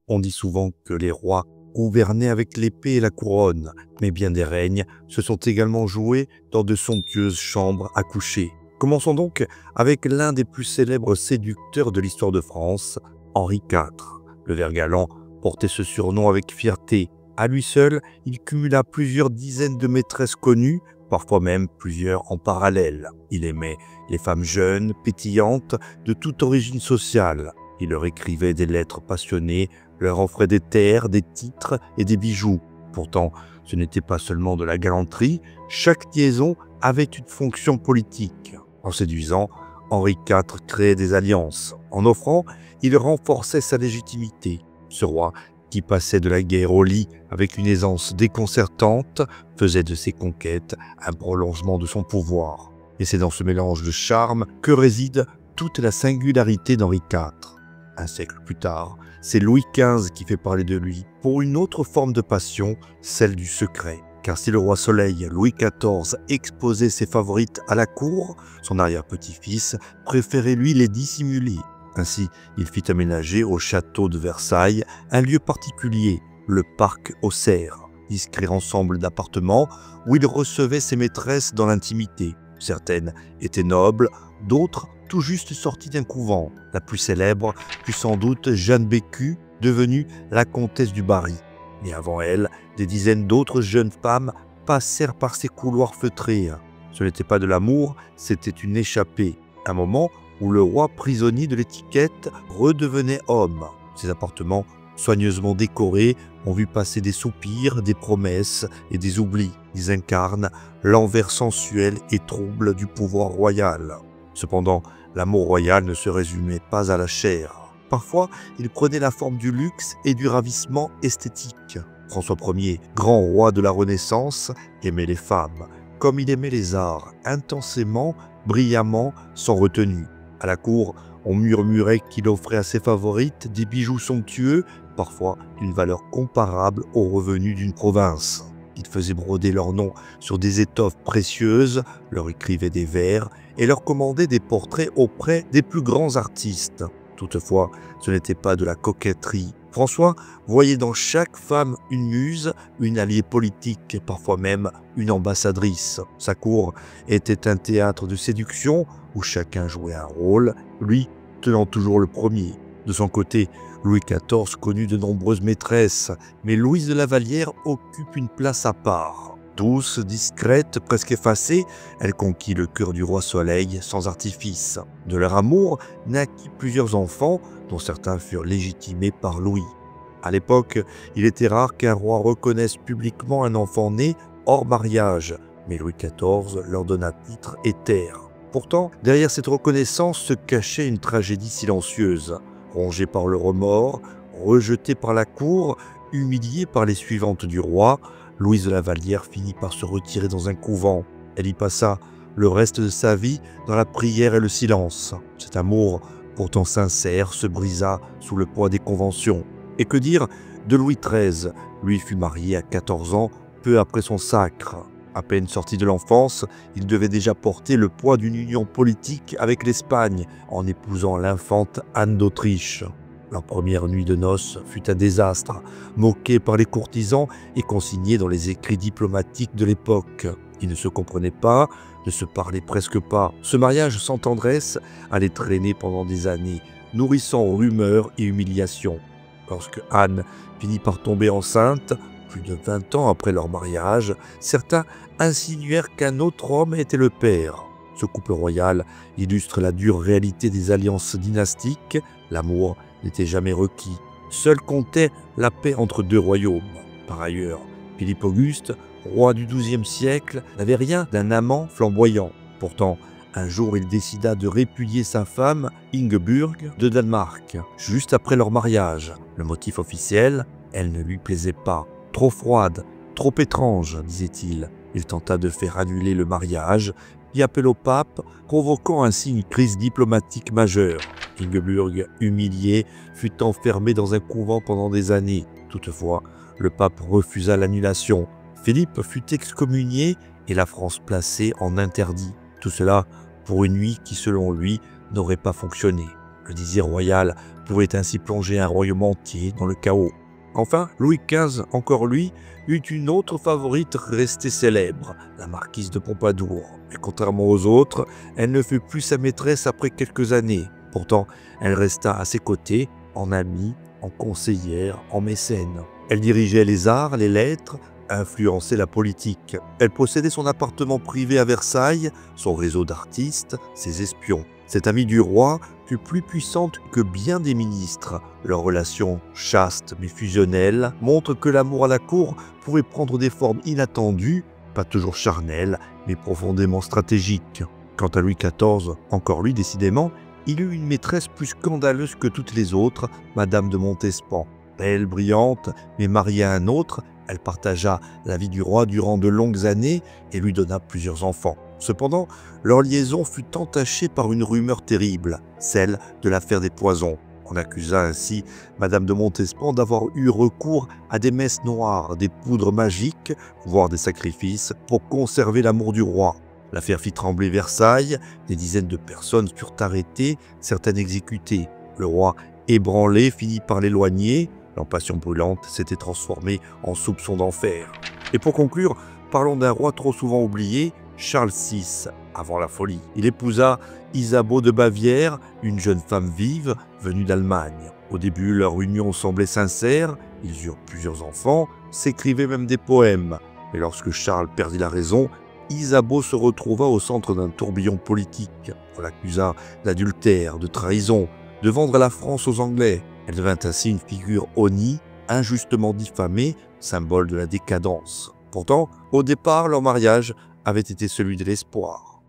On dit souvent que les rois gouvernaient avec l'épée et la couronne, mais bien des règnes se sont également joués dans de somptueuses chambres à coucher. Commençons donc avec l'un des plus célèbres séducteurs de l'histoire de France, Henri IV. Le Vert galant portait ce surnom avec fierté. À lui seul, il cumula plusieurs dizaines de maîtresses connues, parfois même plusieurs en parallèle. Il aimait les femmes jeunes, pétillantes, de toute origine sociale. Il leur écrivait des lettres passionnées, leur offrait des terres, des titres et des bijoux. Pourtant, ce n'était pas seulement de la galanterie, chaque liaison avait une fonction politique. En séduisant, Henri IV créait des alliances. En offrant, il renforçait sa légitimité. Ce roi, qui passait de la guerre au lit avec une aisance déconcertante, faisait de ses conquêtes un prolongement de son pouvoir. Et c'est dans ce mélange de charme que réside toute la singularité d'Henri IV. Un siècle plus tard, c'est Louis XV qui fait parler de lui pour une autre forme de passion, celle du secret. Car si le roi Soleil, Louis XIV, exposait ses favorites à la cour, son arrière-petit-fils préférait lui les dissimuler. Ainsi, il fit aménager au château de Versailles un lieu particulier, le parc aux Cerfs, discret ensemble d'appartements où il recevait ses maîtresses dans l'intimité. Certaines étaient nobles, d'autres tout juste sorties d'un couvent. La plus célèbre fut sans doute Jeanne Bécu, devenue la comtesse du Barry. Et avant elle, des dizaines d'autres jeunes femmes passèrent par ces couloirs feutrés. Ce n'était pas de l'amour, c'était une échappée. Un moment où le roi, prisonnier de l'étiquette, redevenait homme. Ses appartements, soigneusement décorés, ont vu passer des soupirs, des promesses et des oublis. Ils incarnent l'envers sensuel et trouble du pouvoir royal. Cependant, l'amour royal ne se résumait pas à la chair. Parfois, il prenait la forme du luxe et du ravissement esthétique. François Ier, grand roi de la Renaissance, aimait les femmes, comme il aimait les arts, intensément, brillamment, sans retenue. À la cour, on murmurait qu'il offrait à ses favorites des bijoux somptueux, parfois d'une valeur comparable aux revenus d'une province. Il faisait broder leurs noms sur des étoffes précieuses, leur écrivait des vers et leur commandait des portraits auprès des plus grands artistes. Toutefois, ce n'était pas de la coquetterie. François voyait dans chaque femme une muse, une alliée politique, parfois même une ambassadrice. Sa cour était un théâtre de séduction où chacun jouait un rôle, lui tenant toujours le premier. De son côté, Louis XIV connut de nombreuses maîtresses, mais Louise de La Vallière occupe une place à part. Douce, discrète, presque effacée, elle conquit le cœur du roi Soleil sans artifice. De leur amour naquit plusieurs enfants, dont certains furent légitimés par Louis. À l'époque, il était rare qu'un roi reconnaisse publiquement un enfant né hors mariage, mais Louis XIV leur donna titre et terre. Pourtant, derrière cette reconnaissance se cachait une tragédie silencieuse. Rongée par le remords, rejetée par la cour, humiliée par les suivantes du roi, Louise de La Vallière finit par se retirer dans un couvent. Elle y passa le reste de sa vie dans la prière et le silence. Cet amour, pourtant sincère, se brisa sous le poids des conventions. Et que dire de Louis XIII? Lui fut marié à 14 ans, peu après son sacre. À peine sorti de l'enfance, il devait déjà porter le poids d'une union politique avec l'Espagne en épousant l'infante Anne d'Autriche. Leur première nuit de noces fut un désastre, moqué par les courtisans et consigné dans les écrits diplomatiques de l'époque. Ils ne se comprenaient pas, ne se parlaient presque pas. Ce mariage sans tendresse allait traîner pendant des années, nourrissant rumeurs et humiliations. Lorsque Anne finit par tomber enceinte, plus de 20 ans après leur mariage, certains insinuèrent qu'un autre homme était le père. Ce couple royal illustre la dure réalité des alliances dynastiques. L'amour n'était jamais requis. Seul comptait la paix entre deux royaumes. Par ailleurs, Philippe Auguste, roi du XIIe siècle, n'avait rien d'un amant flamboyant. Pourtant, un jour, il décida de répudier sa femme, Ingeburg de Danemark, juste après leur mariage. Le motif officiel, elle ne lui plaisait pas. Trop froide, trop étrange, disait-il. Il tenta de faire annuler le mariage, fit appel au pape, provoquant ainsi une crise diplomatique majeure. Ingeburg, humiliée, fut enfermée dans un couvent pendant des années. Toutefois, le pape refusa l'annulation. Philippe fut excommunié et la France placée en interdit. Tout cela pour une nuit qui, selon lui, n'aurait pas fonctionné. Le désir royal pouvait ainsi plonger un royaume entier dans le chaos. Enfin, Louis XV, encore lui, eut une autre favorite restée célèbre, la marquise de Pompadour. Mais contrairement aux autres, elle ne fut plus sa maîtresse après quelques années. Pourtant, elle resta à ses côtés, en amie, en conseillère, en mécène. Elle dirigeait les arts, les lettres, influençait la politique. Elle possédait son appartement privé à Versailles, son réseau d'artistes, ses espions. Cette amie du roi fut plus puissante que bien des ministres. Leur relation chaste mais fusionnelle montre que l'amour à la cour pouvait prendre des formes inattendues, pas toujours charnelles, mais profondément stratégiques. Quant à Louis XIV, encore lui décidément, il eut une maîtresse plus scandaleuse que toutes les autres, Madame de Montespan. Belle, brillante, mais mariée à un autre, elle partagea la vie du roi durant de longues années et lui donna plusieurs enfants. Cependant, leur liaison fut entachée par une rumeur terrible, celle de l'affaire des poisons. On accusa ainsi Madame de Montespan d'avoir eu recours à des messes noires, des poudres magiques, voire des sacrifices, pour conserver l'amour du roi. L'affaire fit trembler Versailles, des dizaines de personnes furent arrêtées, certaines exécutées. Le roi, ébranlé, finit par l'éloigner. Leur passion brûlante s'était transformée en soupçon d'enfer. Et pour conclure, parlons d'un roi trop souvent oublié, Charles VI, avant la folie. Il épousa Isabeau de Bavière, une jeune femme vive venue d'Allemagne. Au début, leur union semblait sincère, ils eurent plusieurs enfants, s'écrivaient même des poèmes. Mais lorsque Charles perdit la raison, Isabeau se retrouva au centre d'un tourbillon politique. On l'accusa d'adultère, de trahison, de vendre la France aux Anglais. Elle devint ainsi une figure honnie, injustement diffamée, symbole de la décadence. Pourtant, au départ, leur mariage avait été celui de l'espoir.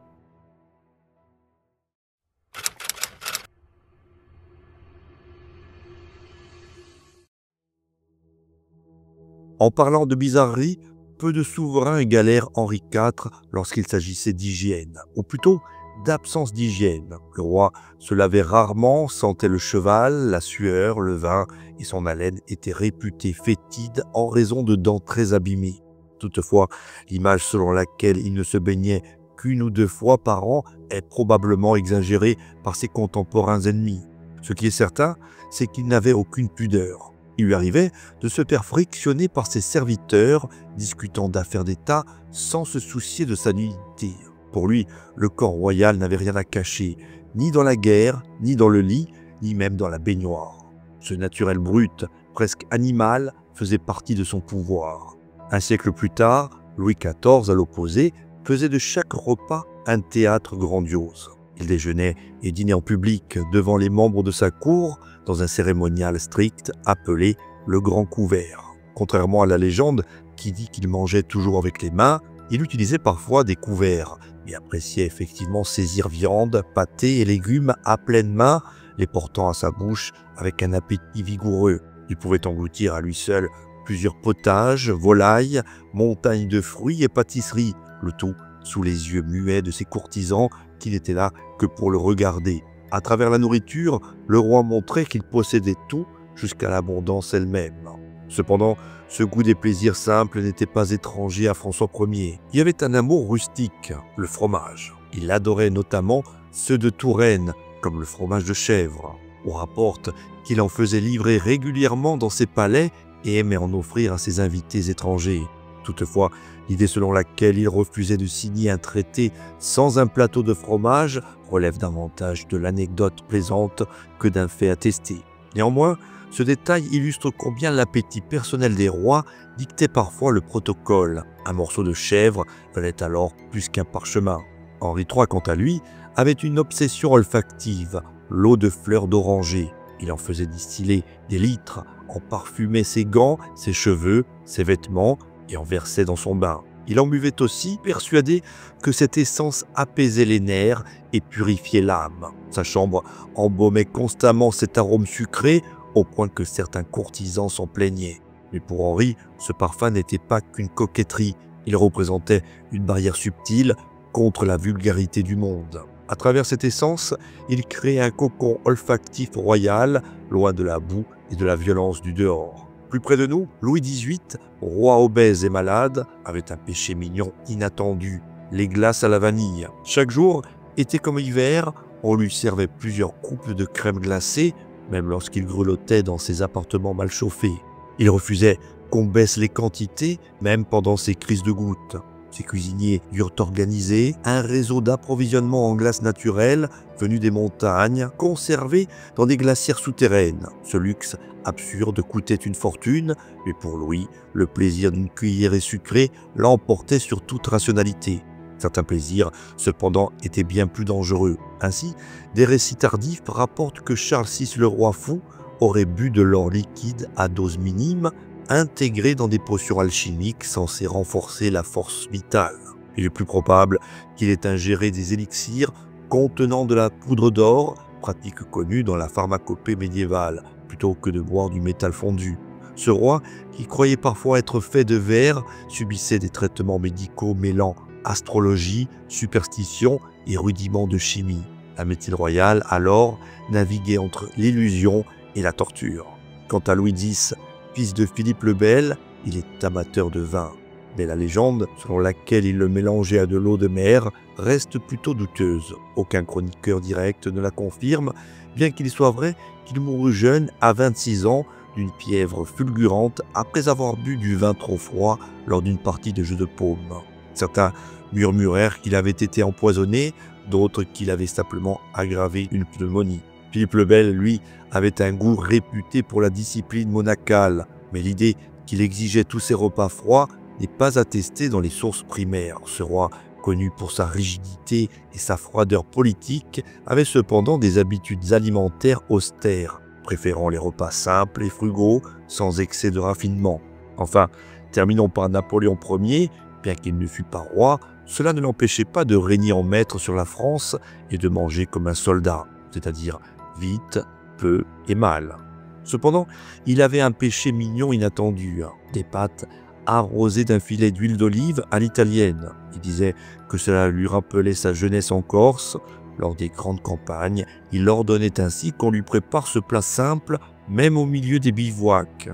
En parlant de bizarreries, peu de souverains égalèrent Henri IV lorsqu'il s'agissait d'hygiène, ou plutôt d'absence d'hygiène. Le roi se lavait rarement, sentait le cheval, la sueur, le vin, et son haleine était réputée fétide en raison de dents très abîmées. Toutefois, l'image selon laquelle il ne se baignait qu'une ou deux fois par an est probablement exagérée par ses contemporains ennemis. Ce qui est certain, c'est qu'il n'avait aucune pudeur. Il lui arrivait de se faire frictionner par ses serviteurs, discutant d'affaires d'État sans se soucier de sa nudité. Pour lui, le corps royal n'avait rien à cacher, ni dans la guerre, ni dans le lit, ni même dans la baignoire. Ce naturel brut, presque animal, faisait partie de son pouvoir. Un siècle plus tard, Louis XIV, à l'opposé, faisait de chaque repas un théâtre grandiose. Il déjeunait et dînait en public devant les membres de sa cour dans un cérémonial strict appelé le grand couvert. Contrairement à la légende qui dit qu'il mangeait toujours avec les mains, il utilisait parfois des couverts, mais appréciait effectivement saisir viande, pâté et légumes à pleine main, les portant à sa bouche avec un appétit vigoureux. Il pouvait engloutir à lui seul plusieurs potages, volailles, montagnes de fruits et pâtisseries, le tout sous les yeux muets de ses courtisans qui n'étaient là que pour le regarder. À travers la nourriture, le roi montrait qu'il possédait tout jusqu'à l'abondance elle-même. Cependant, ce goût des plaisirs simples n'était pas étranger à François Ier. Il y avait un amour rustique, le fromage. Il adorait notamment ceux de Touraine, comme le fromage de chèvre. On rapporte qu'il en faisait livrer régulièrement dans ses palais et aimait en offrir à ses invités étrangers. Toutefois, l'idée selon laquelle il refusait de signer un traité sans un plateau de fromage relève davantage de l'anecdote plaisante que d'un fait attesté. Néanmoins, ce détail illustre combien l'appétit personnel des rois dictait parfois le protocole. Un morceau de chèvre valait alors plus qu'un parchemin. Henri III, quant à lui, avait une obsession olfactive, l'eau de fleurs d'oranger. Il en faisait distiller des litres, en parfumait ses gants, ses cheveux, ses vêtements et en versait dans son bain. Il en buvait aussi, persuadé que cette essence apaisait les nerfs et purifiait l'âme. Sa chambre embaumait constamment cet arôme sucré au point que certains courtisans s'en plaignaient. Mais pour Henri, ce parfum n'était pas qu'une coquetterie, il représentait une barrière subtile contre la vulgarité du monde. À travers cette essence, il créait un cocon olfactif royal, loin de la boue et de la violence du dehors. Plus près de nous, Louis XVIII, roi obèse et malade, avait un péché mignon inattendu, les glaces à la vanille. Chaque jour, été comme hiver, On lui servait plusieurs coupes de crème glacée, même lorsqu'il grelottait dans ses appartements mal chauffés. Il refusait qu'on baisse les quantités, même pendant ses crises de gouttes. Ses cuisiniers durent organiser un réseau d'approvisionnement en glace naturelle venu des montagnes, conservé dans des glacières souterraines. Ce luxe absurde coûtait une fortune, mais pour Louis, le plaisir d'une cuillerée sucrée l'emportait sur toute rationalité. Certains plaisirs, cependant, étaient bien plus dangereux. Ainsi, des récits tardifs rapportent que Charles VI le roi fou aurait bu de l'or liquide à dose minime, intégré dans des potions alchimiques censées renforcer la force vitale. Il est plus probable qu'il ait ingéré des élixirs contenant de la poudre d'or, pratique connue dans la pharmacopée médiévale, plutôt que de boire du métal fondu. Ce roi, qui croyait parfois être fait de verre, subissait des traitements médicaux mêlant astrologie, superstition et rudiments de chimie. La médecine royale, alors, naviguait entre l'illusion et la torture. Quant à Louis X, fils de Philippe le Bel, il est amateur de vin. Mais la légende, selon laquelle il le mélangeait à de l'eau de mer, reste plutôt douteuse. Aucun chroniqueur direct ne la confirme, bien qu'il soit vrai qu'il mourut jeune, à 26 ans, d'une fièvre fulgurante après avoir bu du vin trop froid lors d'une partie de jeu de paume. Certains murmurèrent qu'il avait été empoisonné, d'autres qu'il avait simplement aggravé une pneumonie. Philippe le Bel, lui, avait un goût réputé pour la discipline monacale, mais l'idée qu'il exigeait tous ses repas froids n'est pas attestée dans les sources primaires. Ce roi, connu pour sa rigidité et sa froideur politique, avait cependant des habitudes alimentaires austères, préférant les repas simples et frugaux, sans excès de raffinement. Enfin, terminons par Napoléon Ier. Bien qu'il ne fût pas roi, cela ne l'empêchait pas de régner en maître sur la France et de manger comme un soldat, c'est-à-dire vite, peu et mal. Cependant, il avait un péché mignon inattendu, des pâtes arrosées d'un filet d'huile d'olive à l'italienne. Il disait que cela lui rappelait sa jeunesse en Corse. Lors des grandes campagnes, il ordonnait ainsi qu'on lui prépare ce plat simple, même au milieu des bivouacs.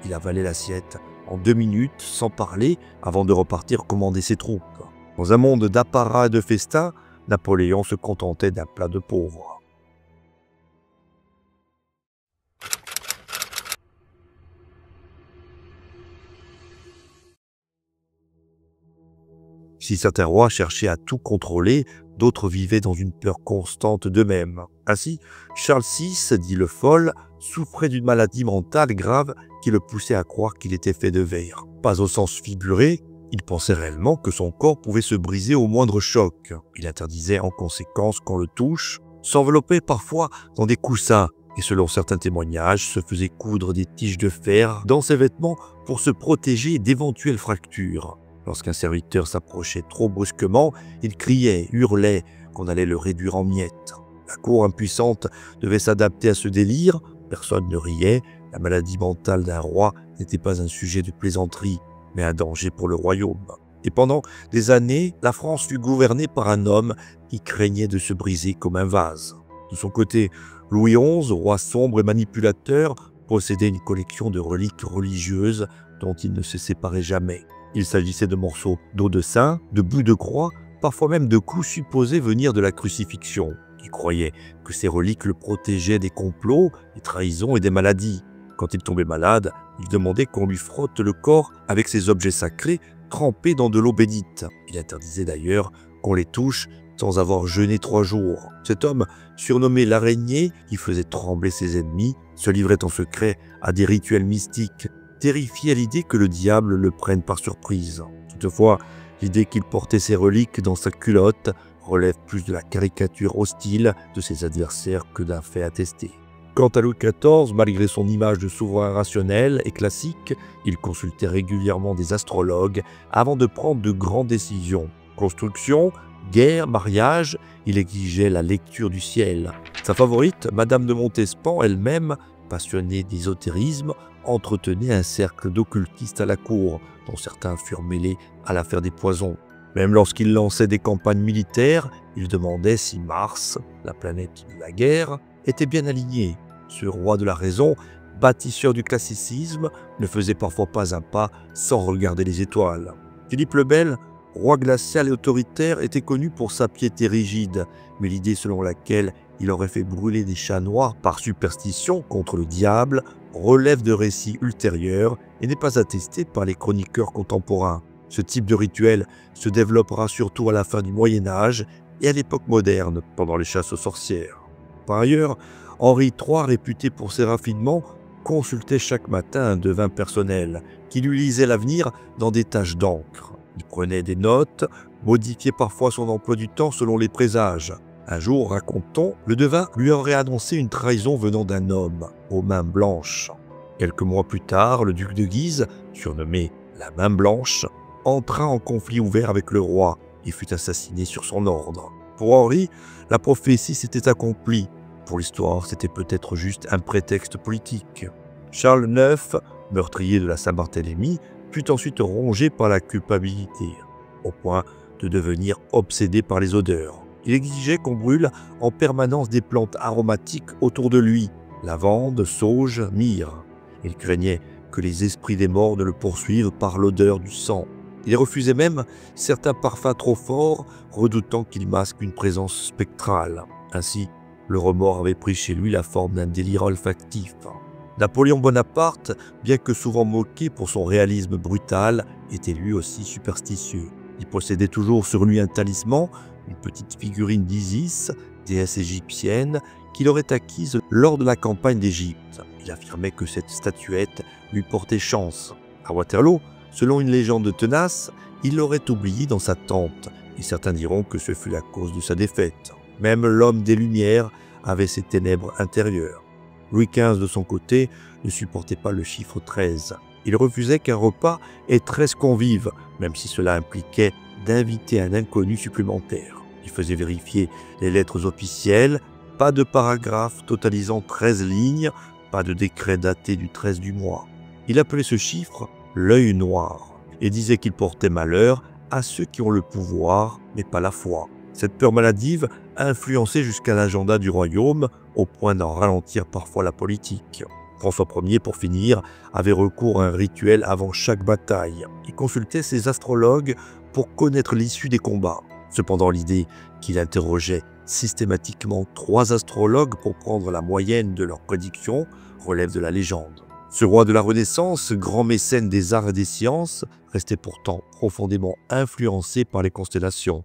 Il avalait l'assiette en 2 minutes, sans parler, avant de repartir commander ses troupes. Dans un monde d'apparat et de festins, Napoléon se contentait d'un plat de pauvre. Si certains rois cherchaient à tout contrôler, d'autres vivaient dans une peur constante d'eux-mêmes. Ainsi, Charles VI, dit le Foll, souffrait d'une maladie mentale grave qui le poussait à croire qu'il était fait de verre. Pas au sens figuré, il pensait réellement que son corps pouvait se briser au moindre choc. Il interdisait en conséquence qu'on le touche, s'enveloppait parfois dans des coussins et selon certains témoignages, se faisait coudre des tiges de fer dans ses vêtements pour se protéger d'éventuelles fractures. Lorsqu'un serviteur s'approchait trop brusquement, il criait, hurlait qu'on allait le réduire en miettes. La cour impuissante devait s'adapter à ce délire, personne ne riait, la maladie mentale d'un roi n'était pas un sujet de plaisanterie, mais un danger pour le royaume. Et pendant des années, la France fut gouvernée par un homme qui craignait de se briser comme un vase. De son côté, Louis XI, roi sombre et manipulateur, possédait une collection de reliques religieuses dont il ne se séparait jamais. Il s'agissait de morceaux d'eau de saint, de bouts de croix, parfois même de coups supposés venir de la crucifixion. Il croyait que ces reliques le protégeaient des complots, des trahisons et des maladies. Quand il tombait malade, il demandait qu'on lui frotte le corps avec ces objets sacrés trempés dans de l'eau bénite. Il interdisait d'ailleurs qu'on les touche sans avoir jeûné 3 jours. Cet homme, surnommé l'araignée, qui faisait trembler ses ennemis, se livrait en secret à des rituels mystiques, terrifié à l'idée que le diable le prenne par surprise. Toutefois, l'idée qu'il portait ses reliques dans sa culotte relève plus de la caricature hostile de ses adversaires que d'un fait attesté. Quant à Louis XIV, malgré son image de souverain rationnel et classique, il consultait régulièrement des astrologues avant de prendre de grandes décisions. Construction, guerre, mariage, il exigeait la lecture du ciel. Sa favorite, Madame de Montespan, elle-même, passionnée d'ésotérisme, entretenait un cercle d'occultistes à la cour, dont certains furent mêlés à l'affaire des poisons. Même lorsqu'il lançait des campagnes militaires, il demandait si Mars, la planète de la guerre, était bien aligné. Ce roi de la raison, bâtisseur du classicisme, ne faisait parfois pas un pas sans regarder les étoiles. Philippe le Bel roi glacial et autoritaire, était connu pour sa piété rigide, mais l'idée selon laquelle il aurait fait brûler des chats noirs par superstition contre le diable relève de récits ultérieurs et n'est pas attestée par les chroniqueurs contemporains. Ce type de rituel se développera surtout à la fin du Moyen Âge et à l'époque moderne, pendant les chasses aux sorcières. Par ailleurs, Henri III, réputé pour ses raffinements, consultait chaque matin un devin personnel qui lui lisait l'avenir dans des taches d'encre. Il prenait des notes, modifiait parfois son emploi du temps selon les présages. Un jour, raconte-t-on, le devin lui aurait annoncé une trahison venant d'un homme aux mains blanches. Quelques mois plus tard, le duc de Guise, surnommé la Main Blanche, entra en conflit ouvert avec le roi et fut assassiné sur son ordre. Pour Henri, la prophétie s'était accomplie. Pour l'histoire, c'était peut-être juste un prétexte politique. Charles IX, meurtrier de la Saint-Barthélemy, fut ensuite rongé par la culpabilité, au point de devenir obsédé par les odeurs. Il exigeait qu'on brûle en permanence des plantes aromatiques autour de lui, lavande, sauge, myrrhe. Il craignait que les esprits des morts ne le poursuivent par l'odeur du sang. Il refusait même certains parfums trop forts, redoutant qu'ils masquent une présence spectrale. Ainsi, le remords avait pris chez lui la forme d'un délire olfactif. Napoléon Bonaparte, bien que souvent moqué pour son réalisme brutal, était lui aussi superstitieux. Il possédait toujours sur lui un talisman, une petite figurine d'Isis, déesse égyptienne, qu'il aurait acquise lors de la campagne d'Égypte. Il affirmait que cette statuette lui portait chance. À Waterloo, selon une légende tenace, il l'aurait oubliée dans sa tente, et certains diront que ce fut la cause de sa défaite. Même l'homme des Lumières avait ses ténèbres intérieures. Louis XV, de son côté, ne supportait pas le chiffre 13. Il refusait qu'un repas ait 13 convives, même si cela impliquait d'inviter un inconnu supplémentaire. Il faisait vérifier les lettres officielles, pas de paragraphe totalisant 13 lignes, pas de décret daté du 13 du mois. Il appelait ce chiffre l'œil noir et disait qu'il portait malheur à ceux qui ont le pouvoir, mais pas la foi. Cette peur maladive a influencé jusqu'à l'agenda du royaume, au point d'en ralentir parfois la politique. François Ier, pour finir, avait recours à un rituel avant chaque bataille. Il consultait ses astrologues pour connaître l'issue des combats. Cependant, l'idée qu'il interrogeait systématiquement 3 astrologues pour prendre la moyenne de leurs prédictions relève de la légende. Ce roi de la Renaissance, grand mécène des arts et des sciences, restait pourtant profondément influencé par les constellations.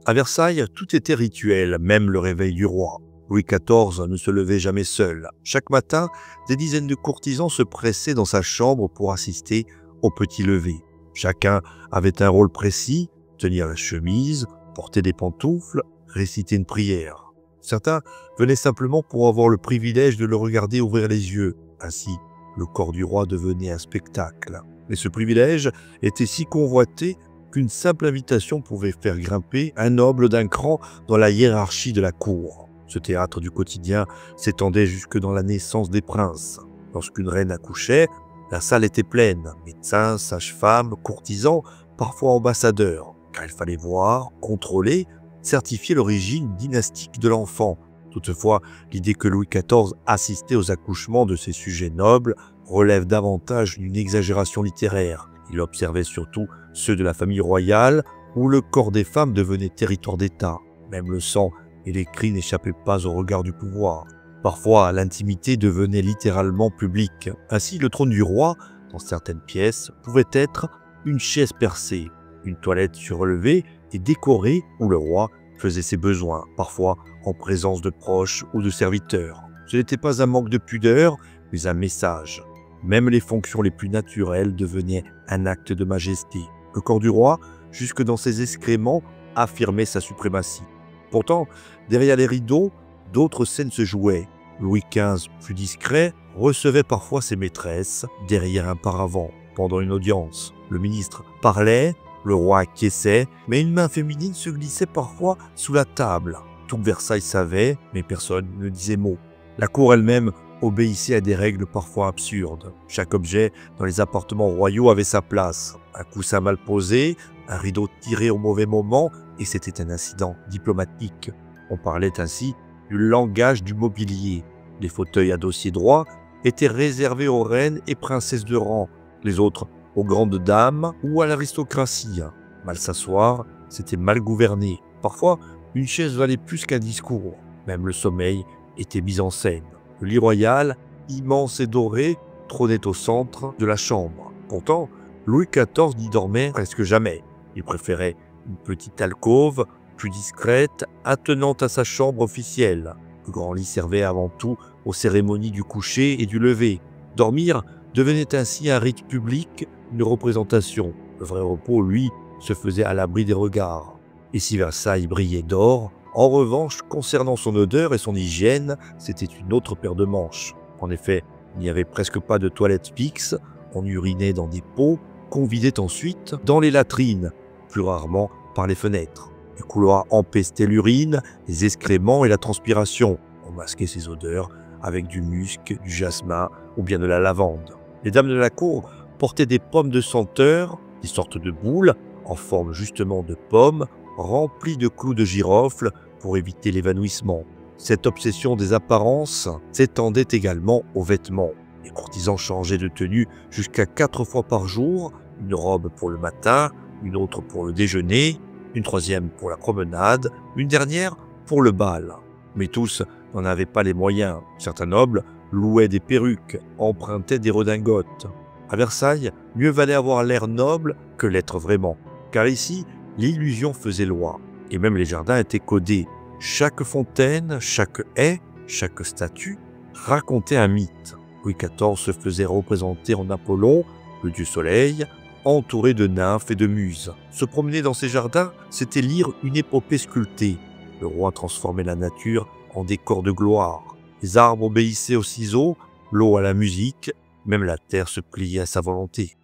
À Versailles, tout était rituel, même le réveil du roi. Louis XIV ne se levait jamais seul. Chaque matin, des dizaines de courtisans se pressaient dans sa chambre pour assister au petit lever. Chacun avait un rôle précis, tenir la chemise, porter des pantoufles, réciter une prière. Certains venaient simplement pour avoir le privilège de le regarder ouvrir les yeux. Ainsi, le corps du roi devenait un spectacle. Mais ce privilège était si convoité qu'une simple invitation pouvait faire grimper un noble d'un cran dans la hiérarchie de la cour. Ce théâtre du quotidien s'étendait jusque dans la naissance des princes. Lorsqu'une reine accouchait, la salle était pleine, médecins, sages-femmes, courtisans, parfois ambassadeurs, car il fallait voir, contrôler, certifier l'origine dynastique de l'enfant. Toutefois, l'idée que Louis XIV assistait aux accouchements de ses sujets nobles relève davantage d'une exagération littéraire. Il observait surtout ceux de la famille royale, où le corps des femmes devenait territoire d'État. Même le sang et les cris n'échappaient pas au regard du pouvoir. Parfois, l'intimité devenait littéralement publique. Ainsi, le trône du roi, dans certaines pièces, pouvait être une chaise percée, une toilette surélevée et décorée où le roi faisait ses besoins, parfois en présence de proches ou de serviteurs. Ce n'était pas un manque de pudeur, mais un message. Même les fonctions les plus naturelles devenaient un acte de majesté. Le corps du roi, jusque dans ses excréments, affirmait sa suprématie. Pourtant, derrière les rideaux, d'autres scènes se jouaient. Louis XV, plus discret, recevait parfois ses maîtresses derrière un paravent. Pendant une audience, le ministre parlait, le roi acquiesçait, mais une main féminine se glissait parfois sous la table. Tout Versailles savait, mais personne ne disait mot. La cour elle-même obéissait à des règles parfois absurdes. Chaque objet dans les appartements royaux avait sa place. Un coussin mal posé, un rideau tiré au mauvais moment, et c'était un incident diplomatique. On parlait ainsi du langage du mobilier. Les fauteuils à dossier droit étaient réservés aux reines et princesses de rang, les autres aux grandes dames ou à l'aristocratie. Mal s'asseoir, c'était mal gouverner. Parfois, une chaise valait plus qu'un discours. Même le sommeil était mis en scène. Le lit royal, immense et doré, trônait au centre de la chambre. Pourtant, Louis XIV n'y dormait presque jamais. Il préférait une petite alcôve, plus discrète, attenante à sa chambre officielle. Le grand lit servait avant tout aux cérémonies du coucher et du lever. Dormir devenait ainsi un rite public, une représentation. Le vrai repos, lui, se faisait à l'abri des regards. Et si Versailles brillait d'or, en revanche, concernant son odeur et son hygiène, c'était une autre paire de manches. En effet, il n'y avait presque pas de toilettes fixes, on urinait dans des pots, qu'on vidait ensuite dans les latrines, plus rarement par les fenêtres. Les couloirs empestaient l'urine, les excréments et la transpiration. On masquait ces odeurs avec du musc, du jasmin ou bien de la lavande. Les dames de la cour portaient des pommes de senteur, des sortes de boules, en forme justement de pommes, remplies de clous de girofle pour éviter l'évanouissement. Cette obsession des apparences s'étendait également aux vêtements. Les courtisans changeaient de tenue jusqu'à 4 fois par jour, une robe pour le matin, une autre pour le déjeuner, une troisième pour la promenade, une dernière pour le bal. Mais tous n'en avaient pas les moyens. Certains nobles louaient des perruques, empruntaient des redingotes. À Versailles, mieux valait avoir l'air noble que l'être vraiment, car ici, l'illusion faisait loi, et même les jardins étaient codés. Chaque fontaine, chaque haie, chaque statue racontait un mythe. Louis XIV se faisait représenter en Apollon, le dieu soleil, entouré de nymphes et de muses. Se promener dans ces jardins, c'était lire une épopée sculptée. Le roi transformait la nature en décor de gloire. Les arbres obéissaient aux ciseaux, l'eau à la musique, même la terre se pliait à sa volonté.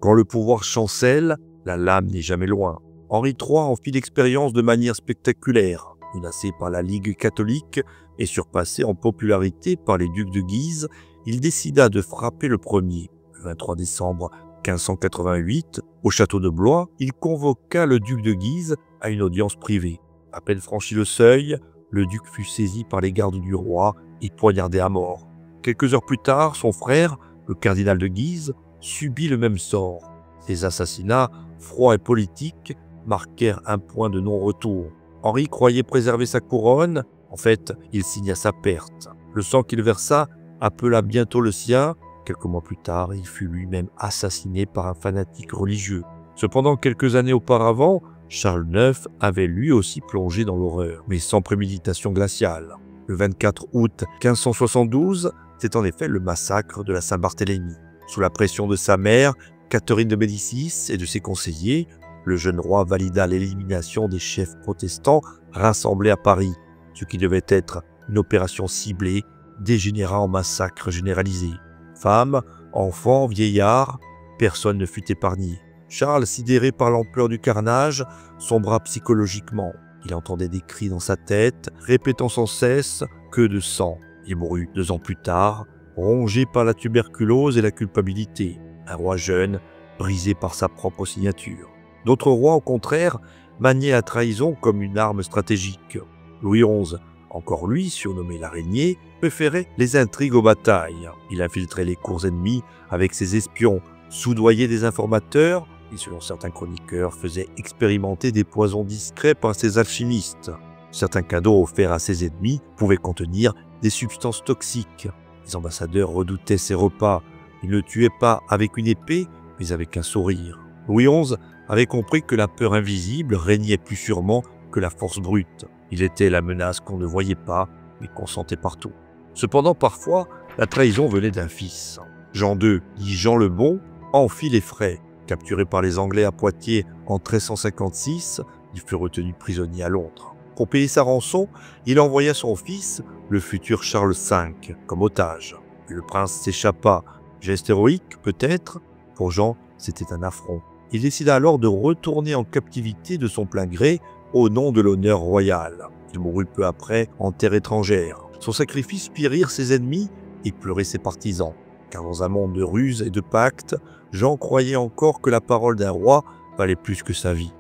Quand le pouvoir chancelle, la lame n'est jamais loin. Henri III en fit l'expérience de manière spectaculaire. Menacé par la Ligue catholique et surpassé en popularité par les ducs de Guise, il décida de frapper le premier. Le 23 décembre 1588, au château de Blois, il convoqua le duc de Guise à une audience privée. À peine franchi le seuil, le duc fut saisi par les gardes du roi et poignardé à mort. Quelques heures plus tard, son frère, le cardinal de Guise, subit le même sort. Ces assassinats, froids et politiques, marquèrent un point de non-retour. Henri croyait préserver sa couronne, en fait, il signa sa perte. Le sang qu'il versa appela bientôt le sien. Quelques mois plus tard, il fut lui-même assassiné par un fanatique religieux. Cependant, quelques années auparavant, Charles IX avait lui aussi plongé dans l'horreur, mais sans préméditation glaciale. Le 24 août 1572, c'est en effet le massacre de la Saint-Barthélemy. Sous la pression de sa mère, Catherine de Médicis, et de ses conseillers, le jeune roi valida l'élimination des chefs protestants rassemblés à Paris. Ce qui devait être une opération ciblée dégénéra en massacre généralisé. Femmes, enfants, vieillards, personne ne fut épargné. Charles, sidéré par l'ampleur du carnage, sombra psychologiquement. Il entendait des cris dans sa tête, répétant sans cesse « que de sang ». Il mourut 2 ans plus tard, rongé par la tuberculose et la culpabilité. Un roi jeune, brisé par sa propre signature. D'autres rois, au contraire, maniaient la trahison comme une arme stratégique. Louis XI, encore lui, surnommé l'araignée, préférait les intrigues aux batailles. Il infiltrait les cours ennemies avec ses espions, soudoyait des informateurs et, selon certains chroniqueurs, faisait expérimenter des poisons discrets par ses alchimistes. Certains cadeaux offerts à ses ennemis pouvaient contenir des substances toxiques. Les ambassadeurs redoutaient ses repas. Il ne tuait pas avec une épée, mais avec un sourire. Louis XI avait compris que la peur invisible régnait plus sûrement que la force brute. Il était la menace qu'on ne voyait pas, mais qu'on sentait partout. Cependant, parfois, la trahison venait d'un fils. Jean II, dit Jean le Bon, en fit les frais. Capturé par les Anglais à Poitiers en 1356, il fut retenu prisonnier à Londres. Pour payer sa rançon, il envoya son fils, le futur Charles V, comme otage. Le prince s'échappa. Geste héroïque, peut-être. Pour Jean, c'était un affront. Il décida alors de retourner en captivité de son plein gré au nom de l'honneur royal. Il mourut peu après en terre étrangère. Son sacrifice fit rire ses ennemis et pleurer ses partisans. car dans un monde de ruses et de pactes, Jean croyait encore que la parole d'un roi valait plus que sa vie.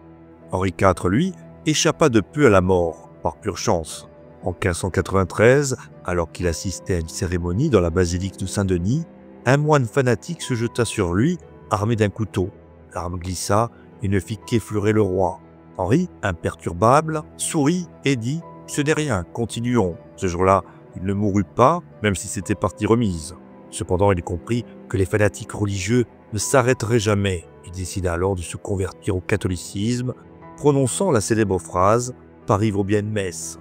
Henri IV, lui, échappa de peu à la mort, par pure chance. En 1593, alors qu'il assistait à une cérémonie dans la basilique de Saint-Denis, un moine fanatique se jeta sur lui, armé d'un couteau. L'arme glissa et ne fit qu'effleurer le roi. Henri, imperturbable, sourit et dit « Ce n'est rien, continuons ». Ce jour-là, il ne mourut pas, même si c'était partie remise. Cependant, il comprit que les fanatiques religieux ne s'arrêteraient jamais. Il décida alors de se convertir au catholicisme, prononçant la célèbre phrase « Paris vaut bien une messe ».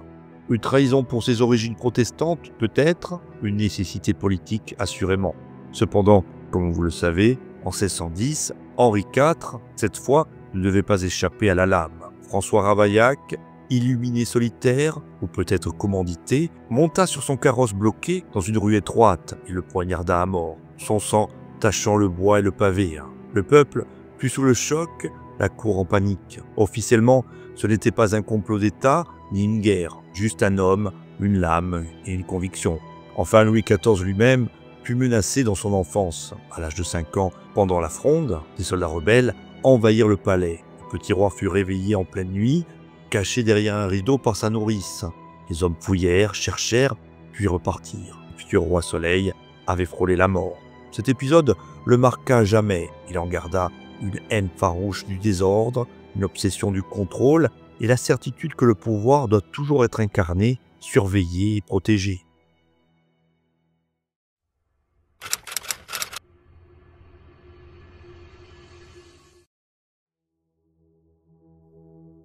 Une trahison pour ses origines protestantes, peut-être, une nécessité politique, assurément. Cependant, comme vous le savez, en 1610, Henri IV, cette fois, ne devait pas échapper à la lame. François Ravaillac, illuminé solitaire, ou peut-être commandité, monta sur son carrosse bloqué dans une rue étroite et le poignarda à mort, son sang tachant le bois et le pavé. Le peuple fut sous le choc, la cour en panique. Officiellement, ce n'était pas un complot d'État ni une guerre, juste un homme, une lame et une conviction. Enfin, Louis XIV lui-même fut menacé dans son enfance. À l'âge de 5 ans, pendant la fronde, des soldats rebelles envahirent le palais. Le petit roi fut réveillé en pleine nuit, caché derrière un rideau par sa nourrice. Les hommes fouillèrent, cherchèrent, puis repartirent. Le futur roi Soleil avait frôlé la mort. Cet épisode le marqua à jamais. Il en garda une haine farouche du désordre, une obsession du contrôle et la certitude que le pouvoir doit toujours être incarné, surveillé et protégé.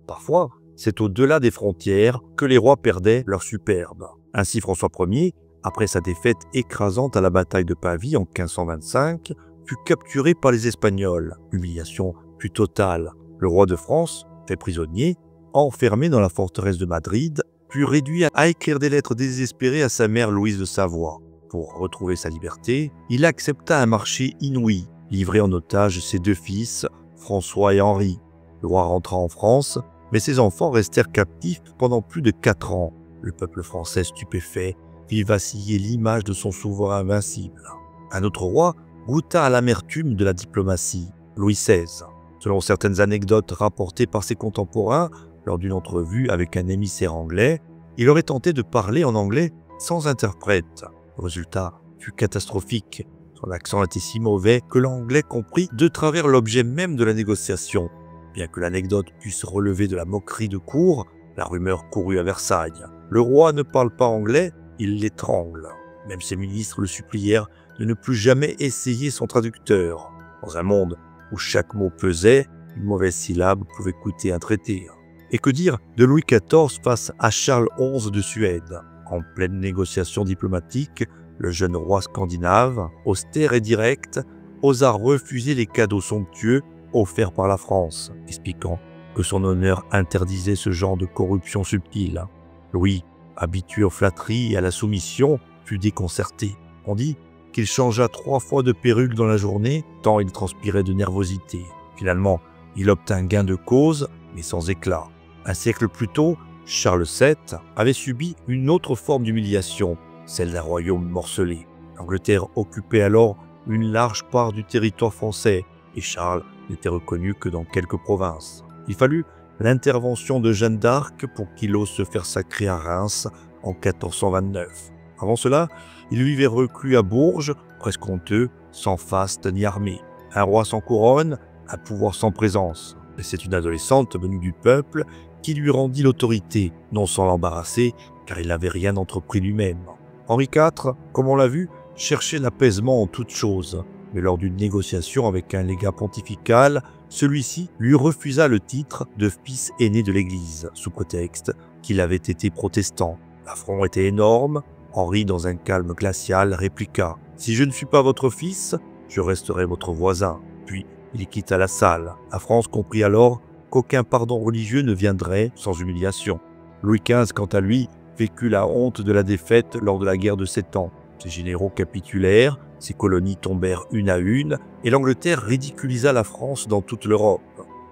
Parfois, c'est au-delà des frontières que les rois perdaient leur superbe. Ainsi, François Ier, après sa défaite écrasante à la bataille de Pavie en 1525, fut capturé par les Espagnols. L'humiliation fut totale. Le roi de France, fait prisonnier, enfermé dans la forteresse de Madrid, fut réduit à écrire des lettres désespérées à sa mère Louise de Savoie. Pour retrouver sa liberté, il accepta un marché inouï, livré en otage ses 2 fils, François et Henri. Le roi rentra en France, mais ses enfants restèrent captifs pendant plus de 4 ans. Le peuple français stupéfait vit vaciller l'image de son souverain invincible. Un autre roi goûta à l'amertume de la diplomatie, Louis XVI. Selon certaines anecdotes rapportées par ses contemporains, lors d'une entrevue avec un émissaire anglais, il aurait tenté de parler en anglais sans interprète. Le résultat fut catastrophique. Son accent était si mauvais que l'anglais comprit de travers l'objet même de la négociation. Bien que l'anecdote puisse relever de la moquerie de cour, la rumeur courut à Versailles. Le roi ne parle pas anglais, il l'étrangle. Même ses ministres le supplièrent de ne plus jamais essayer son traducteur. Dans un monde où chaque mot pesait, une mauvaise syllabe pouvait coûter un traité. Et que dire de Louis XIV face à Charles XI de Suède? En pleine négociation diplomatique, le jeune roi scandinave, austère et direct, osa refuser les cadeaux somptueux offerts par la France, expliquant que son honneur interdisait ce genre de corruption subtile. Louis, habitué aux flatteries et à la soumission, fut déconcerté. On dit qu'il changea 3 fois de perruque dans la journée, tant il transpirait de nervosité. Finalement, il obtint gain de cause, mais sans éclat. Un siècle plus tôt, Charles VII avait subi une autre forme d'humiliation, celle d'un royaume morcelé. L'Angleterre occupait alors une large part du territoire français, et Charles n'était reconnu que dans quelques provinces. Il fallut l'intervention de Jeanne d'Arc pour qu'il ose se faire sacrer à Reims en 1429. Avant cela, il vivait reclus à Bourges, presque honteux, sans faste ni armée. Un roi sans couronne, un pouvoir sans présence. Et c'est une adolescente venue du peuple qui lui rendit l'autorité, non sans l'embarrasser, car il n'avait rien entrepris lui-même. Henri IV, comme on l'a vu, cherchait l'apaisement en toutes choses, mais lors d'une négociation avec un légat pontifical, celui-ci lui refusa le titre de fils aîné de l'Église, sous prétexte qu'il avait été protestant. L'affront était énorme. Henri, dans un calme glacial, répliqua « Si je ne suis pas votre fils, je resterai votre voisin ». Puis, il quitta la salle. La France comprit alors qu'aucun pardon religieux ne viendrait sans humiliation. Louis XV, quant à lui, vécut la honte de la défaite lors de la guerre de 7 ans. Ses généraux capitulèrent, ses colonies tombèrent une à une, et l'Angleterre ridiculisa la France dans toute l'Europe.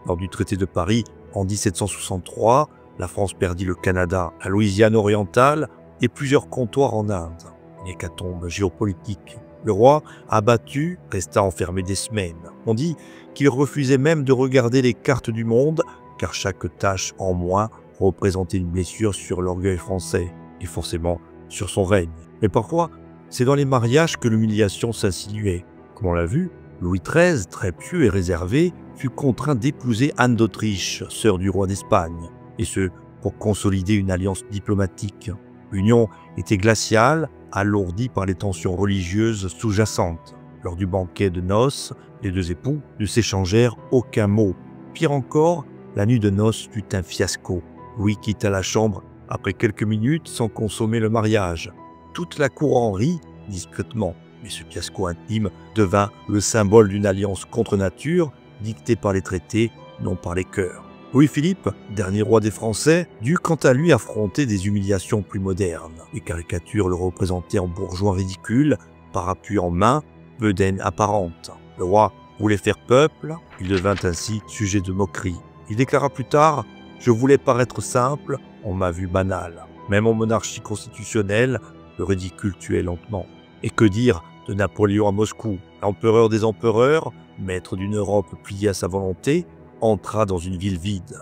Lors du traité de Paris, en 1763, la France perdit le Canada, la Louisiane orientale et plusieurs comptoirs en Inde. Une hécatombe géopolitique Le roi, abattu, resta enfermé des semaines. On dit qu'il refusait même de regarder les cartes du monde, car chaque tâche en moins représentait une blessure sur l'orgueil français, et forcément sur son règne. Mais parfois, c'est dans les mariages que l'humiliation s'insinuait. Comme on l'a vu, Louis XIII, très pieux et réservé, fut contraint d'épouser Anne d'Autriche, sœur du roi d'Espagne, et ce, pour consolider une alliance diplomatique. L'union était glaciale, alourdie par les tensions religieuses sous-jacentes. Lors du banquet de noces, les deux époux ne s'échangèrent aucun mot. Pire encore, la nuit de noces fut un fiasco. Louis quitta la chambre après quelques minutes sans consommer le mariage. Toute la cour en rit discrètement, mais ce fiasco intime devint le symbole d'une alliance contre nature, dictée par les traités, non par les cœurs. Louis-Philippe, dernier roi des Français, dut quant à lui affronter des humiliations plus modernes. Les caricatures le représentaient en bourgeois ridicule, parapluie en main, bedaine apparente. Le roi voulait faire peuple, il devint ainsi sujet de moquerie. Il déclara plus tard « Je voulais paraître simple, on m'a vu banal ». Même en monarchie constitutionnelle, le ridicule tuait lentement. Et que dire de Napoléon à Moscou, l'empereur des empereurs, maître d'une Europe pliée à sa volonté, entra dans une ville vide.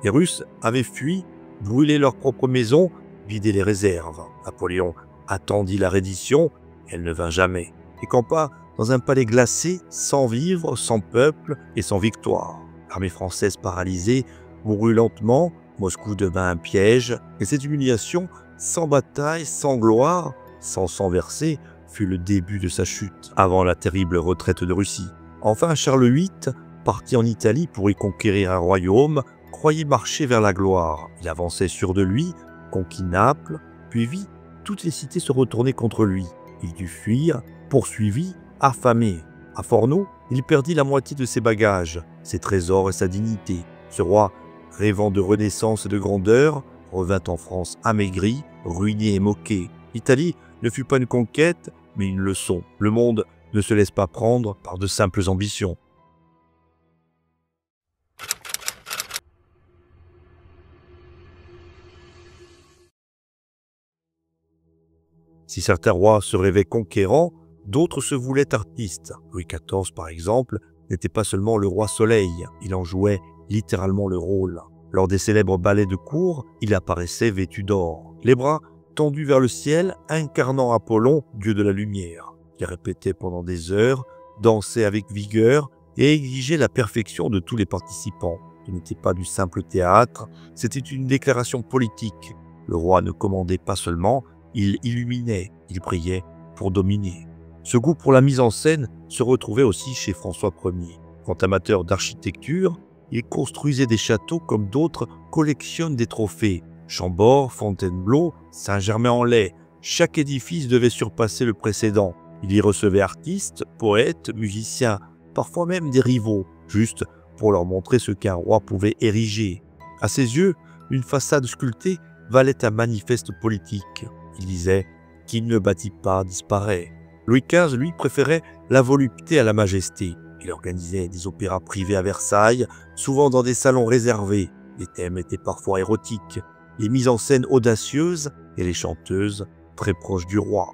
Les Russes avaient fui, brûlé leurs propres maisons, vidé les réserves. Napoléon attendit la reddition, elle ne vint jamais. Et campa dans un palais glacé, sans vivres, sans peuple et sans victoire. L'armée française paralysée mourut lentement, Moscou devint un piège, et cette humiliation, sans bataille, sans gloire, sans sang versé, fut le début de sa chute, avant la terrible retraite de Russie. Enfin, Charles VIII, parti en Italie pour y conquérir un royaume, croyait marcher vers la gloire. Il avançait sûr de lui, conquit Naples, puis vit toutes les cités se retourner contre lui. Il dut fuir, poursuivi, affamé. À Forno, il perdit la moitié de ses bagages, ses trésors et sa dignité. Ce roi, rêvant de renaissance et de grandeur, revint en France amaigri, ruiné et moqué. L'Italie ne fut pas une conquête, mais une leçon. Le monde ne se laisse pas prendre par de simples ambitions. Si certains rois se rêvaient conquérants, d'autres se voulaient artistes. Louis XIV, par exemple, n'était pas seulement le roi soleil, il en jouait littéralement le rôle. Lors des célèbres ballets de cour, il apparaissait vêtu d'or, les bras tendus vers le ciel, incarnant Apollon, dieu de la lumière. Il répétait pendant des heures, dansait avec vigueur et exigeait la perfection de tous les participants. Ce n'était pas du simple théâtre, c'était une déclaration politique. Le roi ne commandait pas seulement, il illuminait, il priait pour dominer. Ce goût pour la mise en scène se retrouvait aussi chez François Ier. Quant amateur d'architecture, il construisait des châteaux comme d'autres collectionnent des trophées. Chambord, Fontainebleau, Saint-Germain-en-Laye, chaque édifice devait surpasser le précédent. Il y recevait artistes, poètes, musiciens, parfois même des rivaux, juste pour leur montrer ce qu'un roi pouvait ériger. À ses yeux, une façade sculptée valait un manifeste politique. Il disait « Qui ne bâtit pas disparaît ». Louis XV, lui, préférait la volupté à la majesté. Il organisait des opéras privés à Versailles, souvent dans des salons réservés. Les thèmes étaient parfois érotiques, les mises en scène audacieuses et les chanteuses très proches du roi.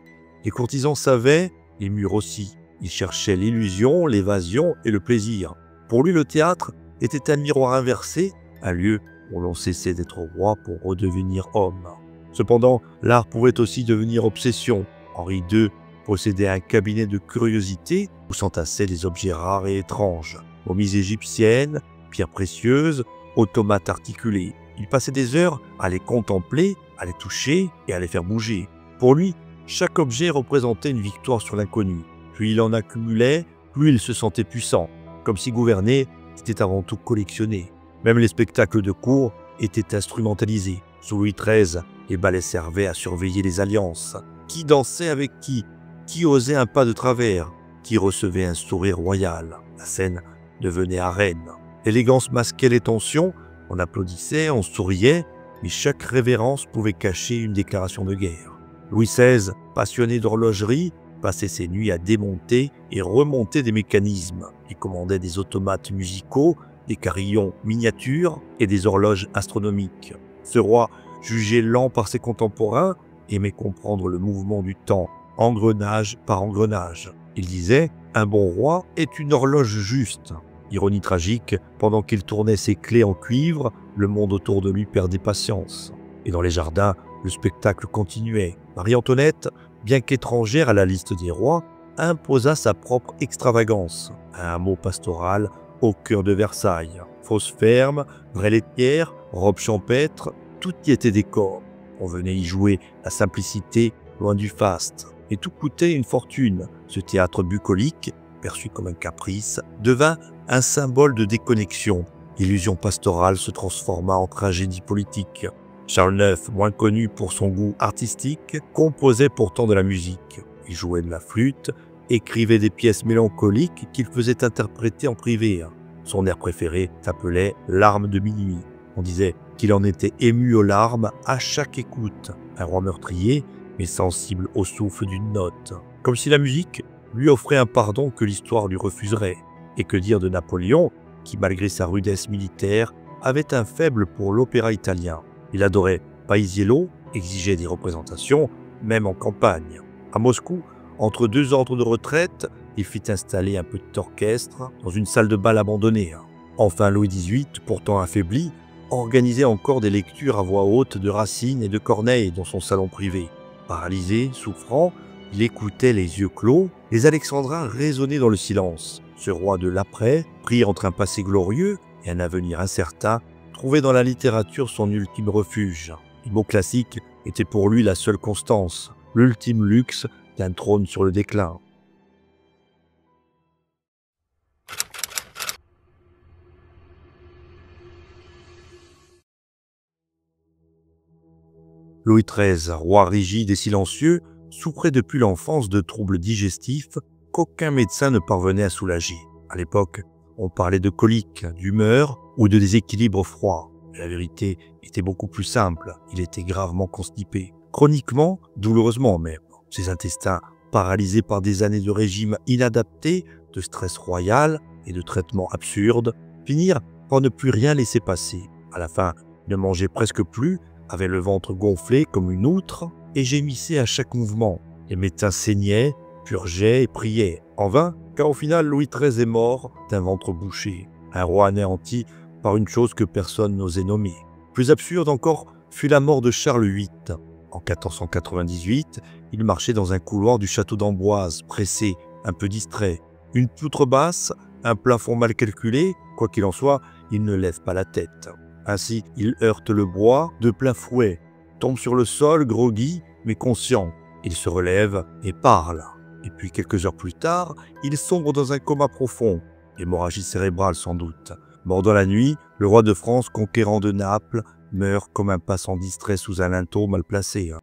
Les courtisans savaient, les murs aussi. Ils cherchaient l'illusion, l'évasion et le plaisir. Pour lui, le théâtre était un miroir inversé, un lieu où l'on cessait d'être roi pour redevenir homme. Cependant, l'art pouvait aussi devenir obsession. Henri II possédait un cabinet de curiosités où s'entassaient des objets rares et étranges. Momies égyptiennes, pierres précieuses, automates articulés. Il passait des heures à les contempler, à les toucher et à les faire bouger. Pour lui, chaque objet représentait une victoire sur l'inconnu. Plus il en accumulait, plus il se sentait puissant, comme si gouverner, c'était avant tout collectionner. Même les spectacles de cour étaient instrumentalisés. Sous Louis XIII, les ballets servaient à surveiller les alliances. Qui dansait avec qui osait un pas de travers, qui recevait un sourire royal. La scène devenait arène. L'élégance masquait les tensions, on applaudissait, on souriait, mais chaque révérence pouvait cacher une déclaration de guerre. Louis XVI, passionné d'horlogerie, passait ses nuits à démonter et remonter des mécanismes. Il commandait des automates musicaux, des carillons miniatures et des horloges astronomiques. Ce roi, jugé lent par ses contemporains, aimait comprendre le mouvement du temps. engrenage par engrenage. Il disait « Un bon roi est une horloge juste ». Ironie tragique, pendant qu'il tournait ses clés en cuivre, le monde autour de lui perdait patience. Et dans les jardins, le spectacle continuait. Marie-Antoinette, bien qu'étrangère à la liste des rois, imposa sa propre extravagance. Un hameau pastoral au cœur de Versailles. Fosse ferme, vraies laitières, robes champêtres, tout y était décor. On venait y jouer la simplicité loin du faste. Et tout coûtait une fortune. Ce théâtre bucolique, perçu comme un caprice, devint un symbole de déconnexion. L'illusion pastorale se transforma en tragédie politique. Charles IX, moins connu pour son goût artistique, composait pourtant de la musique. Il jouait de la flûte, écrivait des pièces mélancoliques qu'il faisait interpréter en privé. Son air préféré s'appelait « Larmes de minuit ». On disait qu'il en était ému aux larmes à chaque écoute. Un roi meurtrier, mais sensible au souffle d'une note. Comme si la musique lui offrait un pardon que l'histoire lui refuserait. Et que dire de Napoléon, qui malgré sa rudesse militaire, avait un faible pour l'opéra italien. Il adorait Paisiello, exigeait des représentations, même en campagne. À Moscou, entre deux ordres de retraite, il fit installer un petit orchestre dans une salle de bal abandonnée. Enfin, Louis XVIII, pourtant affaibli, organisait encore des lectures à voix haute de Racine et de Corneille dans son salon privé. Paralysé, souffrant, il écoutait les yeux clos, les Alexandrins résonnaient dans le silence. Ce roi de l'après, pris entre un passé glorieux et un avenir incertain, trouvait dans la littérature son ultime refuge. Les mots classiques étaient pour lui la seule constance, l'ultime luxe d'un trône sur le déclin. Louis XIII, roi rigide et silencieux, souffrait depuis l'enfance de troubles digestifs qu'aucun médecin ne parvenait à soulager. À l'époque, on parlait de coliques, d'humeur ou de déséquilibre froid. La vérité était beaucoup plus simple, il était gravement constipé. Chroniquement, douloureusement même. Ses intestins, paralysés par des années de régime inadapté, de stress royal et de traitements absurdes, finirent par ne plus rien laisser passer. À la fin, il ne mangeait presque plus, avait le ventre gonflé comme une outre et gémissait à chaque mouvement. Les médecins saignaient, purgeaient et priaient. En vain, car au final, Louis XIII est mort d'un ventre bouché. Un roi anéanti par une chose que personne n'osait nommer. Plus absurde encore fut la mort de Charles VIII. En 1498, il marchait dans un couloir du château d'Amboise, pressé, un peu distrait. Une poutre basse, un plafond mal calculé, quoi qu'il en soit, il ne lève pas la tête. Ainsi, il heurte le bois de plein fouet, tombe sur le sol, groggy, mais conscient. Il se relève et parle. Et puis quelques heures plus tard, il sombre dans un coma profond. Hémorragie cérébrale sans doute. Mort dans la nuit, le roi de France, conquérant de Naples, meurt comme un passant distrait sous un linteau mal placé.